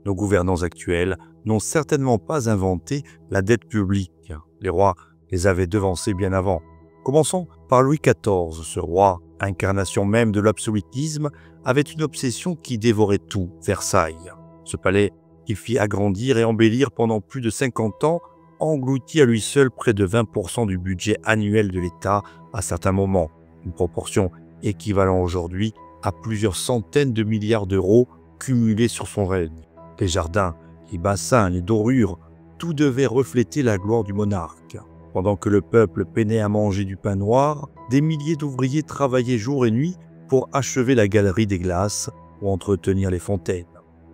Nos gouvernants actuels n'ont certainement pas inventé la dette publique. Les rois les avaient devancés bien avant. Commençons par Louis XIV. Ce roi, incarnation même de l'absolutisme, avait une obsession qui dévorait tout, Versailles. Ce palais, qu'il fit agrandir et embellir pendant plus de 50 ans, engloutit à lui seul près de 20% du budget annuel de l'État à certains moments, une proportion équivalent aujourd'hui à plusieurs centaines de milliards d'euros cumulés sur son règne. Les jardins, les bassins, les dorures, tout devait refléter la gloire du monarque. Pendant que le peuple peinait à manger du pain noir, des milliers d'ouvriers travaillaient jour et nuit pour achever la galerie des glaces ou entretenir les fontaines.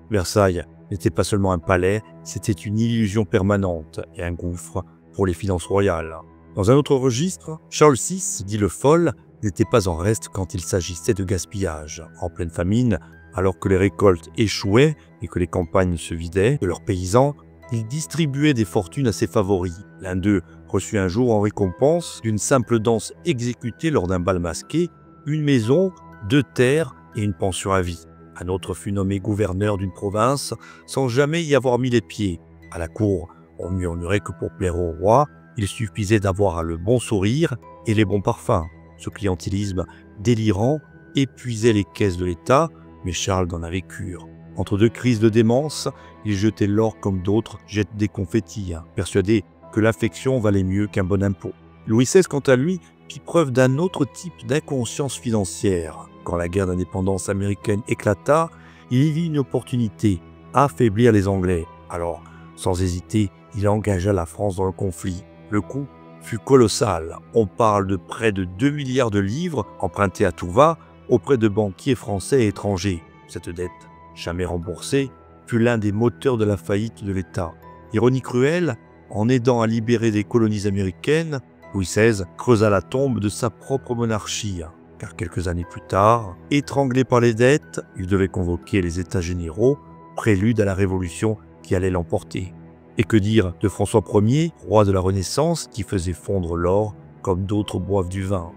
Versailles n'était pas seulement un palais, c'était une illusion permanente et un gouffre pour les finances royales. Dans un autre registre, Charles VI, dit le Fol, n'était pas en reste quand il s'agissait de gaspillage. En pleine famine, alors que les récoltes échouaient et que les campagnes se vidaient de leurs paysans, il distribuait des fortunes à ses favoris. L'un d'eux reçut un jour en récompense d'une simple danse exécutée lors d'un bal masqué, une maison, 2 terres et une pension à vie. Un autre fut nommé gouverneur d'une province sans jamais y avoir mis les pieds. À la cour, on murmurait que pour plaire au roi, il suffisait d'avoir le bon sourire et les bons parfums. Ce clientélisme délirant épuisait les caisses de l'État, mais Charles n'en avait cure. Entre deux crises de démence, il jetait l'or comme d'autres jettent des confettis, persuadé que l'affection valait mieux qu'un bon impôt. Louis XVI, quant à lui, fit preuve d'un autre type d'inconscience financière. Quand la guerre d'indépendance américaine éclata, il y vit une opportunité, affaiblir les Anglais. Alors, sans hésiter, il engagea la France dans le conflit. Le coût fut colossal. On parle de près de 2 milliards de livres empruntés à tout va auprès de banquiers français et étrangers. Cette dette, jamais remboursée, fut l'un des moteurs de la faillite de l'État. Ironie cruelle, en aidant à libérer des colonies américaines, Louis XVI creusa la tombe de sa propre monarchie, car quelques années plus tard, étranglé par les dettes, il devait convoquer les États généraux, prélude à la Révolution qui allait l'emporter. Et que dire de François Ier, roi de la Renaissance, qui faisait fondre l'or comme d'autres boivent du vin.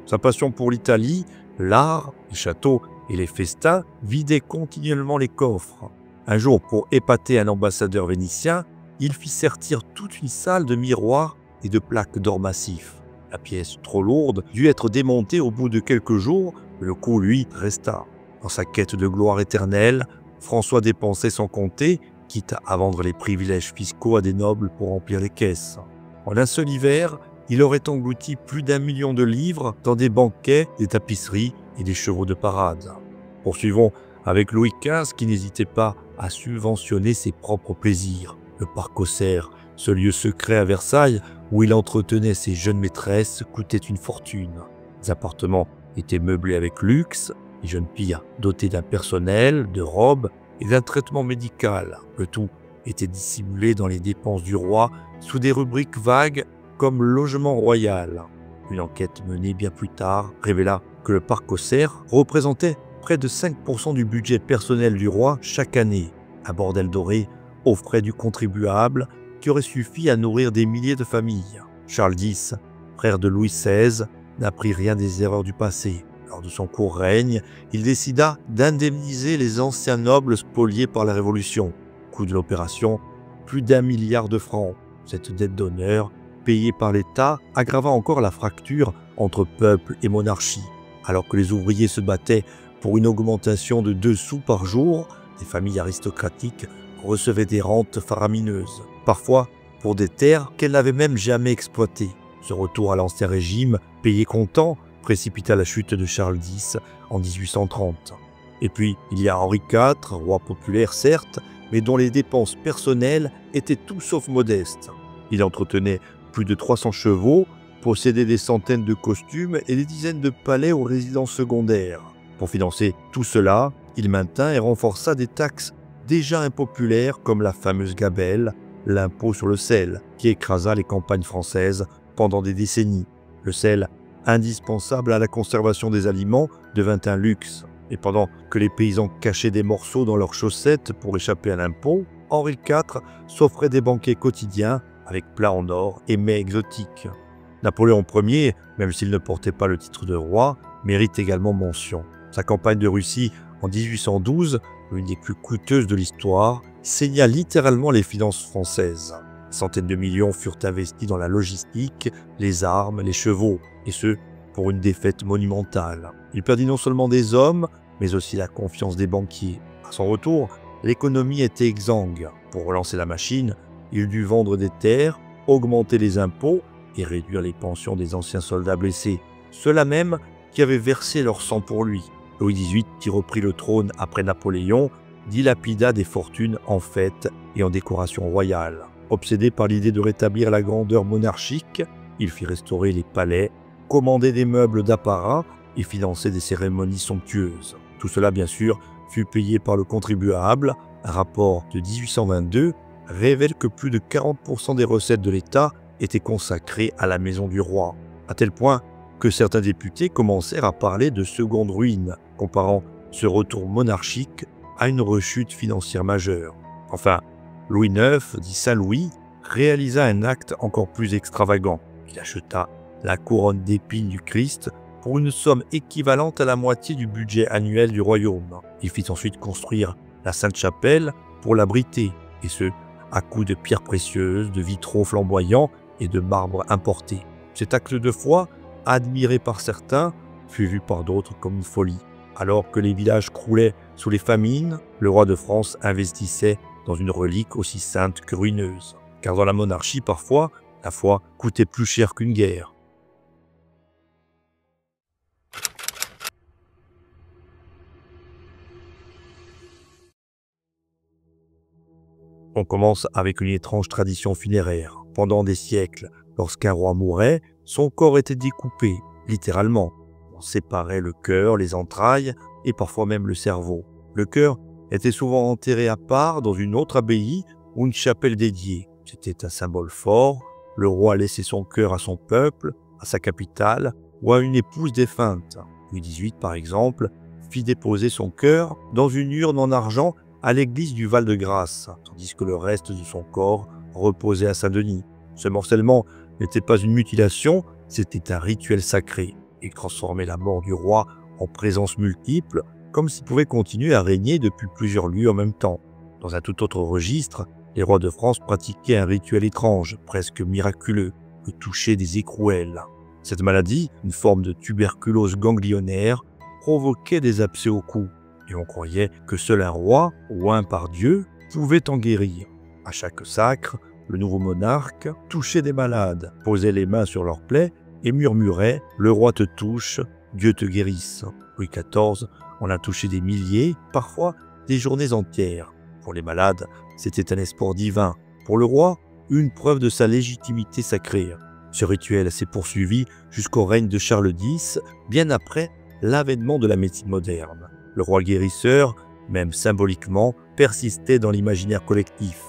Sa passion pour l'Italie, l'art, les châteaux et les festins vidaient continuellement les coffres. Un jour, pour épater un ambassadeur vénitien, il fit sertir toute une salle de miroirs et de plaques d'or massif. La pièce, trop lourde, dut être démontée au bout de quelques jours, mais le coût, lui, resta. Dans sa quête de gloire éternelle, François dépensait sans compter, quitte à vendre les privilèges fiscaux à des nobles pour remplir les caisses. En un seul hiver, il aurait englouti plus d'1 million de livres dans des banquets, des tapisseries et des chevaux de parade. Poursuivons avec Louis XV qui n'hésitait pas à subventionner ses propres plaisirs. Le parc aux cerfs, ce lieu secret à Versailles où il entretenait ses jeunes maîtresses, coûtait une fortune. Les appartements étaient meublés avec luxe, les jeunes filles dotées d'un personnel, de robes et d'un traitement médical. Le tout était dissimulé dans les dépenses du roi sous des rubriques vagues comme logement royal. Une enquête menée bien plus tard révéla que le parc aux cerfs représentait près de 5% du budget personnel du roi chaque année. Un bordel doré aux frais du contribuable qui aurait suffi à nourrir des milliers de familles. Charles X, frère de Louis XVI, n'apprit rien des erreurs du passé. Lors de son court règne, il décida d'indemniser les anciens nobles spoliés par la Révolution. Coût de l'opération, plus d'1 milliard de francs. Cette dette d'honneur, payée par l'État, aggrava encore la fracture entre peuple et monarchie. Alors que les ouvriers se battaient pour une augmentation de 2 sous par jour, les familles aristocratiques recevaient des rentes faramineuses, parfois pour des terres qu'elles n'avaient même jamais exploitées. Ce retour à l'ancien régime, payé comptant, précipita la chute de Charles X en 1830. Et puis, il y a Henri IV, roi populaire certes, mais dont les dépenses personnelles étaient tout sauf modestes. Il entretenait plus de 300 chevaux, possédait des centaines de costumes et des dizaines de palais aux résidences secondaires. Pour financer tout cela, il maintint et renforça des taxes déjà impopulaires comme la fameuse gabelle, l'impôt sur le sel, qui écrasa les campagnes françaises pendant des décennies. Le sel, indispensable à la conservation des aliments, devint un luxe. Et pendant que les paysans cachaient des morceaux dans leurs chaussettes pour échapper à l'impôt, Henri IV s'offrait des banquets quotidiens avec plats en or et mets exotiques. Napoléon Ier, même s'il ne portait pas le titre de roi, mérite également mention. Sa campagne de Russie en 1812, l'une des plus coûteuses de l'histoire, saigna littéralement les finances françaises. Centaines de millions furent investis dans la logistique, les armes, les chevaux, et ce, pour une défaite monumentale. Il perdit non seulement des hommes, mais aussi la confiance des banquiers. À son retour, l'économie était exsangue. Pour relancer la machine, il dut vendre des terres, augmenter les impôts et réduire les pensions des anciens soldats blessés, ceux-là même qui avaient versé leur sang pour lui. Louis XVIII, qui reprit le trône après Napoléon, dilapida des fortunes en fêtes et en décorations royales. Obsédé par l'idée de rétablir la grandeur monarchique, il fit restaurer les palais, commander des meubles d'apparat et financer des cérémonies somptueuses. Tout cela, bien sûr, fut payé par le contribuable. Un rapport de 1822 révèle que plus de 40% des recettes de l'État étaient consacrées à la maison du roi, à tel point que certains députés commencèrent à parler de seconde ruine, comparant ce retour monarchique à une rechute financière majeure. Enfin, Louis IX, dit Saint-Louis, réalisa un acte encore plus extravagant. Il acheta la couronne d'épines du Christ pour une somme équivalente à la moitié du budget annuel du royaume. Il fit ensuite construire la Sainte-Chapelle pour l'abriter, et ce, à coups de pierres précieuses, de vitraux flamboyants et de marbre importé. Cet acte de foi, admiré par certains, fut vu par d'autres comme une folie. Alors que les villages croulaient sous les famines, le roi de France investissait dans une relique aussi sainte que ruineuse. Car dans la monarchie, parfois, la foi coûtait plus cher qu'une guerre. On commence avec une étrange tradition funéraire. Pendant des siècles, lorsqu'un roi mourait, son corps était découpé, littéralement. On séparait le cœur, les entrailles et parfois même le cerveau. Le cœur était souvent enterré à part dans une autre abbaye ou une chapelle dédiée. C'était un symbole fort. Le roi laissait son cœur à son peuple, à sa capitale ou à une épouse défunte. Louis XVIII, par exemple, fit déposer son cœur dans une urne en argent à l'église du Val-de-Grâce, tandis que le reste de son corps reposait à Saint-Denis. Ce morcellement n'était pas une mutilation, c'était un rituel sacré. Il transformait la mort du roi en présence multiple, comme s'il pouvait continuer à régner depuis plusieurs lieux en même temps. Dans un tout autre registre, les rois de France pratiquaient un rituel étrange, presque miraculeux, le toucher des écrouelles. Cette maladie, une forme de tuberculose ganglionnaire, provoquait des abcès au cou, et on croyait que seul un roi, oint par Dieu, pouvait en guérir. À chaque sacre, le nouveau monarque touchait des malades, posait les mains sur leurs plaies et murmurait « Le roi te touche, Dieu te guérisse ». Louis XIV en a touché des milliers, parfois des journées entières. Pour les malades, c'était un espoir divin. Pour le roi, une preuve de sa légitimité sacrée. Ce rituel s'est poursuivi jusqu'au règne de Charles X, bien après l'avènement de la médecine moderne. Le roi guérisseur, même symboliquement, persistait dans l'imaginaire collectif.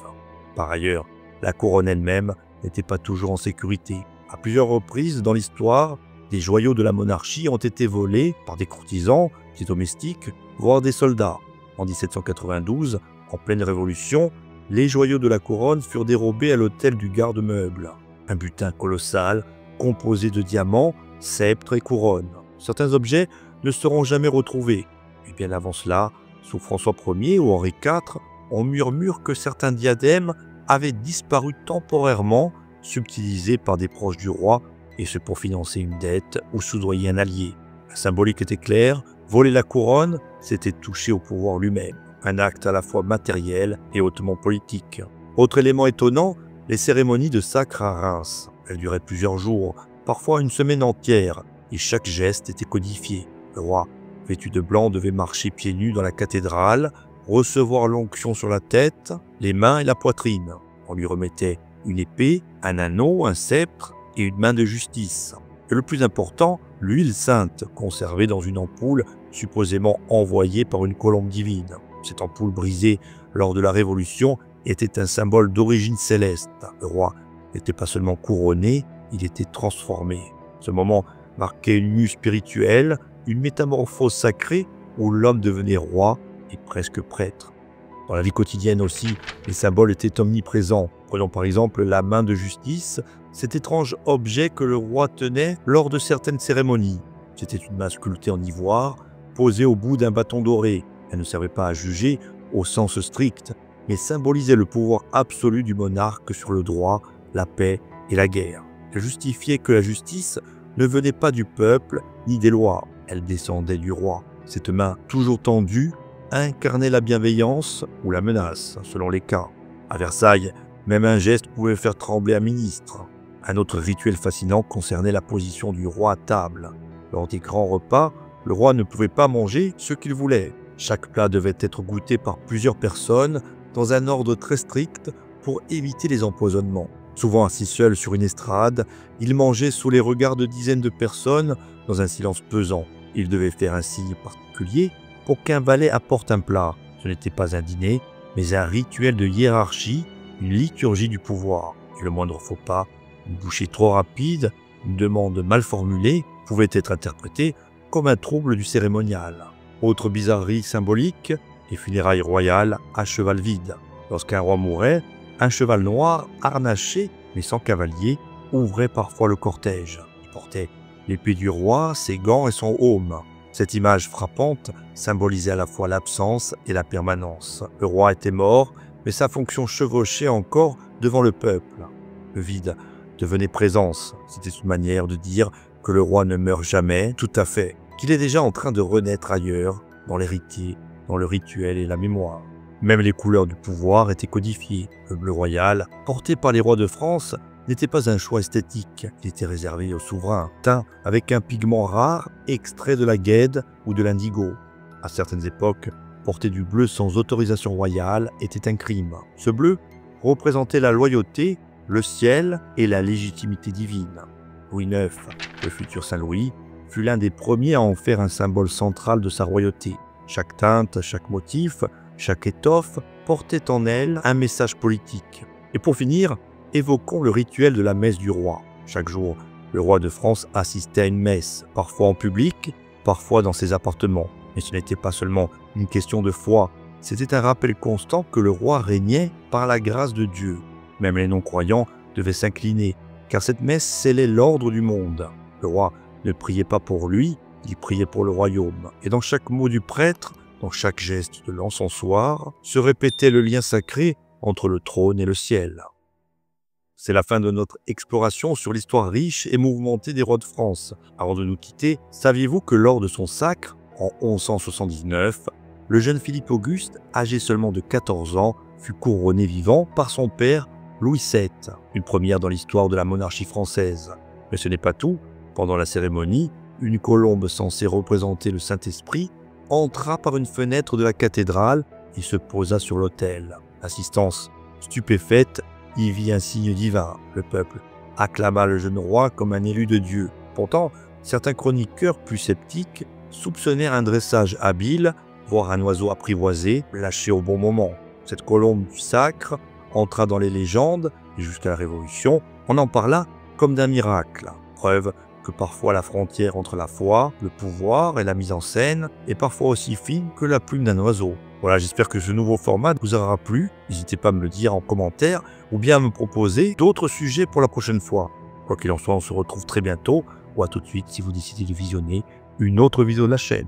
Par ailleurs, la couronne elle-même n'était pas toujours en sécurité. À plusieurs reprises dans l'histoire, des joyaux de la monarchie ont été volés par des courtisans, des domestiques, voire des soldats. En 1792, en pleine Révolution, les joyaux de la couronne furent dérobés à l'hôtel du garde-meuble. Un butin colossal, composé de diamants, sceptres et couronnes. Certains objets ne seront jamais retrouvés. Et bien avant cela, sous François Ier ou Henri IV, on murmure que certains diadèmes avaient disparu temporairement, subtilisés par des proches du roi, et ce pour financer une dette ou soudoyer un allié. La symbolique était claire, voler la couronne, c'était toucher au pouvoir lui-même. Un acte à la fois matériel et hautement politique. Autre élément étonnant, les cérémonies de sacre à Reims. Elles duraient plusieurs jours, parfois une semaine entière, et chaque geste était codifié. Le roi, vêtu de blanc, devait marcher pieds nus dans la cathédrale, recevoir l'onction sur la tête, les mains et la poitrine. On lui remettait une épée, un anneau, un sceptre et une main de justice. Et le plus important, l'huile sainte, conservée dans une ampoule supposément envoyée par une colombe divine. Cette ampoule brisée lors de la Révolution était un symbole d'origine céleste. Le roi n'était pas seulement couronné, il était transformé. Ce moment marquait une mue spirituelle, une métamorphose sacrée où l'homme devenait roi et presque prêtre. Dans la vie quotidienne aussi, les symboles étaient omniprésents. Prenons par exemple la main de justice, cet étrange objet que le roi tenait lors de certaines cérémonies. C'était une main sculptée en ivoire, posée au bout d'un bâton doré. Elle ne servait pas à juger au sens strict, mais symbolisait le pouvoir absolu du monarque sur le droit, la paix et la guerre. Elle justifiait que la justice ne venait pas du peuple ni des lois, elle descendait du roi. Cette main, toujours tendue, incarnait la bienveillance ou la menace, selon les cas. À Versailles, même un geste pouvait faire trembler un ministre. Un autre rituel fascinant concernait la position du roi à table. Lors des grands repas, le roi ne pouvait pas manger ce qu'il voulait. Chaque plat devait être goûté par plusieurs personnes dans un ordre très strict pour éviter les empoisonnements. Souvent assis seul sur une estrade, il mangeait sous les regards de dizaines de personnes dans un silence pesant. Il devait faire un signe particulier pour qu'un valet apporte un plat. Ce n'était pas un dîner, mais un rituel de hiérarchie, une liturgie du pouvoir. Et le moindre faux pas, une bouchée trop rapide, une demande mal formulée pouvait être interprétée comme un trouble du cérémonial. Autre bizarrerie symbolique, les funérailles royales à cheval vide. Lorsqu'un roi mourait, un cheval noir, harnaché mais sans cavalier, ouvrait parfois le cortège. Il portait l'épée du roi, ses gants et son aume. Cette image frappante symbolisait à la fois l'absence et la permanence. Le roi était mort, mais sa fonction chevauchait encore devant le peuple. Le vide devenait présence. C'était une manière de dire que le roi ne meurt jamais, tout à fait, qu'il est déjà en train de renaître ailleurs, dans l'héritier, dans le rituel et la mémoire. Même les couleurs du pouvoir étaient codifiées. Le bleu royal, porté par les rois de France, n'était pas un choix esthétique. Il était réservé aux souverains, teint avec un pigment rare extrait de la guède ou de l'indigo. À certaines époques, porter du bleu sans autorisation royale était un crime. Ce bleu représentait la loyauté, le ciel et la légitimité divine. Louis IX, le futur Saint-Louis, fut l'un des premiers à en faire un symbole central de sa royauté. Chaque teinte, chaque motif, chaque étoffe portait en elle un message politique. Et pour finir, évoquons le rituel de la messe du roi. Chaque jour, le roi de France assistait à une messe, parfois en public, parfois dans ses appartements. Mais ce n'était pas seulement une question de foi, c'était un rappel constant que le roi régnait par la grâce de Dieu. Même les non-croyants devaient s'incliner, car cette messe scellait l'ordre du monde. Le roi ne priait pas pour lui, il priait pour le royaume. Et dans chaque mot du prêtre, dans chaque geste de l'encensoir, se répétait le lien sacré entre le trône et le ciel. C'est la fin de notre exploration sur l'histoire riche et mouvementée des rois de France. Avant de nous quitter, saviez-vous que lors de son sacre, en 1179, le jeune Philippe Auguste, âgé seulement de 14 ans, fut couronné vivant par son père Louis VII, une première dans l'histoire de la monarchie française. Mais ce n'est pas tout. Pendant la cérémonie, une colombe censée représenter le Saint-Esprit entra par une fenêtre de la cathédrale et se posa sur l'autel. L'assistance, stupéfaite, y vit un signe divin. Le peuple acclama le jeune roi comme un élu de Dieu. Pourtant, certains chroniqueurs plus sceptiques soupçonnèrent un dressage habile, voire un oiseau apprivoisé, lâché au bon moment. Cette colombe du sacre entra dans les légendes et jusqu'à la Révolution, on en parla comme d'un miracle. Preuve que parfois la frontière entre la foi, le pouvoir et la mise en scène est parfois aussi fine que la plume d'un oiseau. Voilà, j'espère que ce nouveau format vous aura plu. N'hésitez pas à me le dire en commentaire ou bien à me proposer d'autres sujets pour la prochaine fois. Quoi qu'il en soit, on se retrouve très bientôt ou à tout de suite si vous décidez de visionner une autre vidéo de la chaîne.